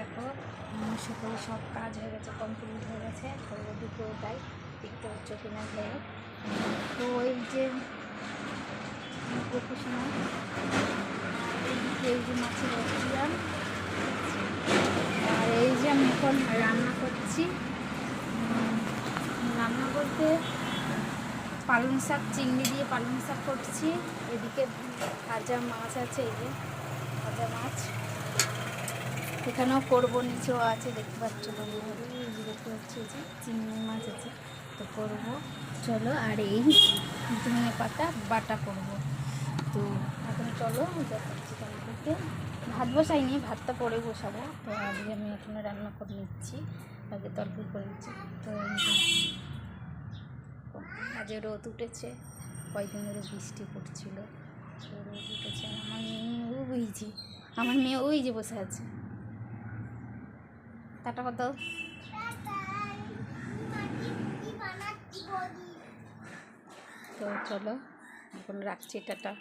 দেখো সকালে সব কাজ হয়ে গেছে, কমপ্লিট হয়ে গেছে। তো দুটো তাই দেখতে হচ্ছে কিনা যাই হোক। তো এই যে প্রফেশনাল এই যে মাছের রেস্টুরেন্ট, আর এই যে আমি এখন রান্না করছি। রান্না বলতে পালং শাক, চিংড়ি দিয়ে পালং শাক করছি। এদিকে ভাজা মাছ আছে, এই যে ভাজা মাছ এখানেও করবো, নিচেও আছে দেখতে পাচ্ছ তোমরা। এই যে দেখতে পাচ্ছি যে চিংড়ি মাছ আছে, তো করবো চলো। আর এই ধনে পাতা বাটা করব। তো এখন চলো দেখাচ্ছি তোমাদেরকে। ভাত বসাইনি, ভাতটা পরে বসাবো। তো আজকে আমি এখানে রান্না করে নিচ্ছি, আগে তরকারি করে নিচ্ছি। তো আজকে রোদ উঠেছে, কয়েকদিন ধরে বৃষ্টি পড়ছিল, তো রোদ উঠেছে। আমার মেয়ে ওই যে বসে আছে। টাটা কত, তো চলো এখন রাখছি, টাটা।